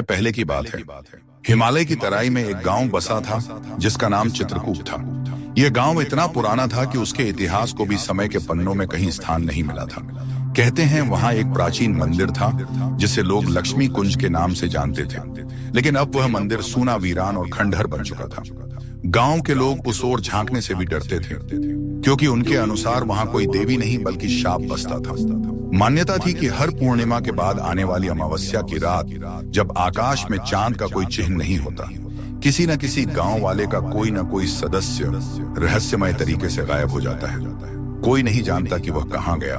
पहले की बात है। हिमालय की तराई में एक गांव बसा था जिसका नाम चित्रकूट था। यह गांव इतना पुराना था कि उसके इतिहास को भी समय के पन्नों में कहीं स्थान नहीं मिला था। कहते हैं वहां एक प्राचीन मंदिर था जिसे लोग लक्ष्मी कुंज के नाम से जानते थे, लेकिन अब वह मंदिर सूना, वीरान और खंडहर बन चुका था। गांव के लोग उस ओर झांकने से भी डरते थे, क्योंकि उनके अनुसार वहां कोई देवी नहीं बल्कि शाप बसता था। मान्यता थी कि हर पूर्णिमा के बाद आने वाली अमावस्या की रात, जब आकाश में चांद का कोई चिन्ह नहीं होता, किसी न किसी गांव वाले का कोई न कोई सदस्य रहस्यमय तरीके से गायब हो जाता है। कोई नहीं जानता कि वह कहां गया।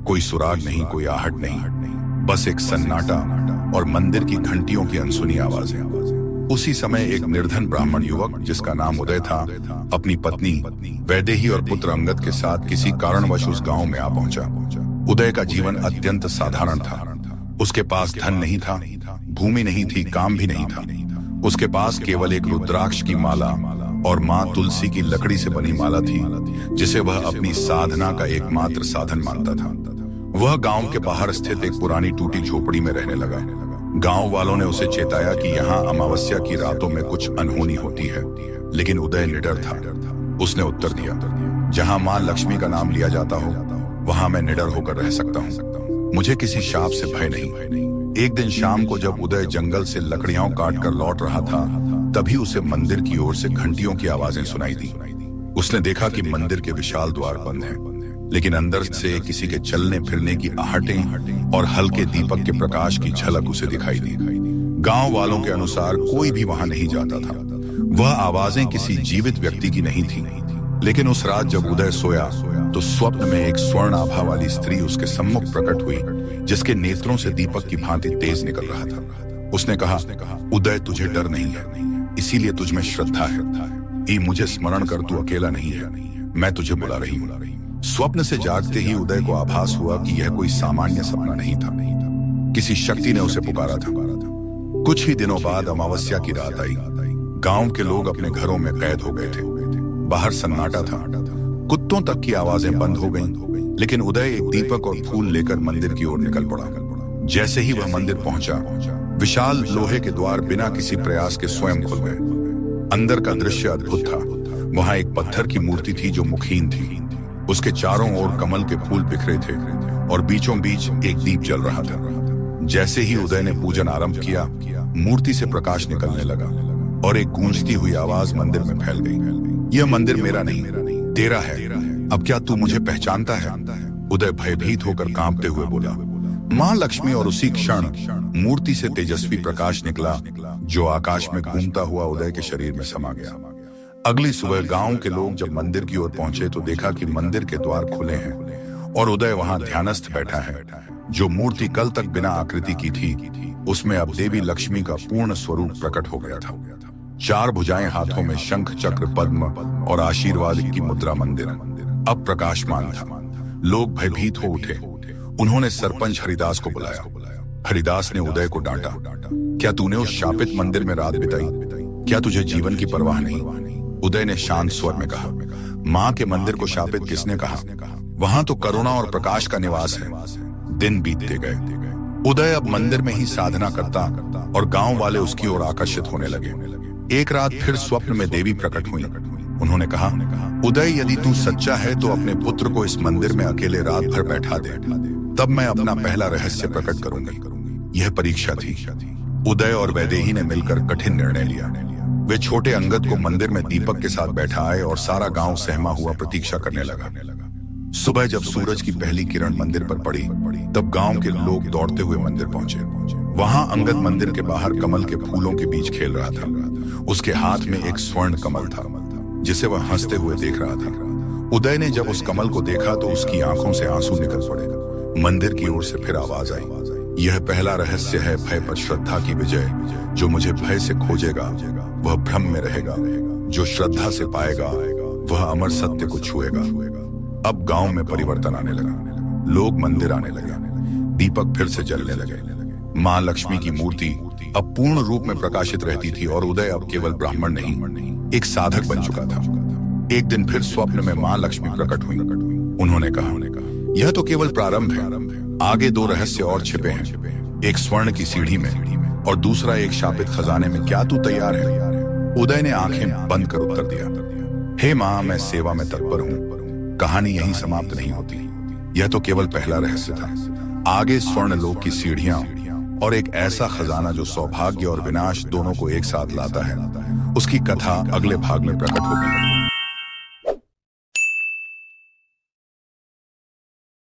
कोई सुराग नहीं, कोई आहट नहीं, बस एक सन्नाटा और मंदिर की घंटियों की अनसुनी आवाजें। उसी समय एक निर्धन ब्राह्मण युवक जिसका नाम उदय था, अपनी पत्नी वैदेही और पुत्र अंगद के साथ किसी कारणवश उस गांव में आ पहुंचा। उदय का जीवन अत्यंत साधारण था। उसके पास धन नहीं था, भूमि नहीं थी, काम भी नहीं था। उसके पास केवल एक रुद्राक्ष की माला और माँ तुलसी की लकड़ी से बनी माला थी, जिसे वह अपनी साधना का एकमात्र साधन मानता था। वह गांव के बाहर स्थित एक पुरानी टूटी झोपड़ी में रहने लगा। गांव वालों ने उसे चेताया कि यहाँ अमावस्या की रातों में कुछ अनहोनी होती है, लेकिन उदय निडर था। उसने उत्तर दिया, जहाँ माँ लक्ष्मी का नाम लिया जाता हो वहां मैं निडर होकर रह सकता हूँ। मुझे किसी शाप से भय नहीं। एक दिन शाम को जब उदय जंगल से लकड़ियां काट कर लौट रहा था, तभी उसे मंदिर की ओर से घंटियों की आवाजें सुनाई दी। उसने देखा कि मंदिर के विशाल द्वार बंद हैं, लेकिन अंदर से किसी के चलने फिरने की आहटें और हल्के दीपक के प्रकाश की झलक उसे दिखाई दी। गांव वालों के अनुसार कोई भी वहां नहीं जाता था। वह आवाजें किसी जीवित व्यक्ति की नहीं थी। लेकिन उस रात जब उदय सोया तो स्वप्न में एक स्वर्ण आभा वाली स्त्री उसके सम्मुख प्रकट हुई, जिसके नेत्रों से दीपक की भांति तेज निकल रहा था। उसने कहा, उदय तुझे डर नहीं है, इसीलिए तुझमें श्रद्धा है। मुझे स्मरण कर, तू अकेला नहीं है, मैं तुझे बुला रही हूँ। स्वप्न से जागते ही उदय को आभास हुआ कि यह कोई सामान्य सपना नहीं था। किसी शक्ति ने उसे पुकारा था। कुछ ही दिनों बाद अमावस्या की रात आई। गांव के लोग अपने घरों में कैद हो गए थे। बाहर सन्नाटा था। कुत्तों तक की आवाजें बंद हो गईं, लेकिन उदय एक दीपक और फूल लेकर मंदिर की ओर निकल पड़ा। जैसे ही वह मंदिर पहुंचा, विशाल लोहे के द्वार बिना किसी प्रयास के स्वयं खुल गए। अंदर का दृश्य अद्भुत था। वहां एक पत्थर की मूर्ति थी जो मुखहीन थी। उसके चारों ओर कमल के फूल बिखरे थे और बीचों बीच एक दीप जल रहा था। जैसे ही उदय ने पूजन आरंभ किया, मूर्ति से प्रकाश निकलने लगा और एक गूंजती हुई आवाज मंदिर में फैल गई, यह मंदिर मेरा नहीं, तेरा है। अब क्या तू मुझे पहचानता है? उदय भयभीत होकर कांपते हुए बोला। मां लक्ष्मी और उसी क्षण मूर्ति से तेजस्वी प्रकाश निकला, जो आकाश में घूमता हुआ उदय के शरीर में समा गया। अगली सुबह गांव के लोग जब मंदिर की ओर पहुंचे तो देखा कि मंदिर के द्वार खुले हैं और उदय वहां ध्यानस्थ बैठा है। जो मूर्ति कल तक बिना आकृति की थी, उसमें अब देवी लक्ष्मी का पूर्ण स्वरूप प्रकट हो गया था। चार भुजाएं, हाथों में शंख, चक्र, पद्म और आशीर्वाद की मुद्रा मंदिर अब प्रकाशमान था। लोग भयभीत हो उठे। उन्होंने सरपंच हरिदास को बुलाया। हरिदास ने उदय को डांटा, क्या तूने उस शापित मंदिर में रात बिताई? क्या तुझे जीवन की परवाह नहीं? उदय ने शांत स्वर में कहा, मां के मंदिर को शापित किसने कहा? वहां तो करुणा और प्रकाश का निवास है। दिन बीतते गए। उदय अब मंदिर में ही साधना करता और गांव वाले उसकी ओर आकर्षित होने लगे। एक रात फिर स्वप्न में देवी प्रकट हुई। उन्होंने कहा, उदय यदि तू सच्चा है तो अपने पुत्र को इस मंदिर में अकेले रात भर बैठा दे, तब मैं अपना पहला रहस्य प्रकट करूंगी। यह परीक्षा थी। उदय और वैदेही ने मिलकर कठिन निर्णय लिया। वे छोटे अंगद को मंदिर में दीपक के साथ बैठा आए और सारा गांव सहमा हुआ प्रतीक्षा करने लगा। सुबह जब सूरज की पहली किरण मंदिर पर पड़ी, तब गांव के लोग दौड़ते हुए मंदिर पहुंचे। वहां अंगद मंदिर के बाहर कमल के फूलों के बीच खेल रहा था। उसके हाथ में एक स्वर्ण कमल था, जिसे वह हंसते हुए देख रहा था। उदय ने जब उस कमल को देखा तो उसकी आंखों से आंसू निकल पड़े। मंदिर की ओर से फिर आवाज आई, यह पहला रहस्य है भय पर श्रद्धा की विजय। जो मुझे भय से खोजेगा वह भ्रम में रहेगा, जो श्रद्धा से पाएगा वह अमर सत्य को छुएगा। अब गांव में परिवर्तन आने लगा। लोग मंदिर आने लगे। दीपक फिर से जलने लगे। मां लक्ष्मी की मूर्ति अब पूर्ण रूप में प्रकाशित रहती थी और उदय अब केवल ब्राह्मण नहीं, एक साधक बन चुका था। एक दिन फिर स्वप्न में मां लक्ष्मी प्रकट हुई। उन्होंने कहा, यह तो केवल प्रारंभ है, आगे दो रहस्य और छिपे हैं, एक स्वर्ण की सीढ़ी में और दूसरा एक शापित खजाने में, क्या तू तैयार है? उदय ने आंखें बंद कर उत्तर दिया, हे मां, मैं सेवा में तत्पर हूं। कहानी यहीं समाप्त नहीं होती। यह तो केवल पहला रहस्य था। आगे स्वर्णलोक की सीढ़ियां और एक ऐसा खजाना जो सौभाग्य और विनाश दोनों को एक साथ लाता है। उसकी कथा अगले भाग में प्रकट होगी।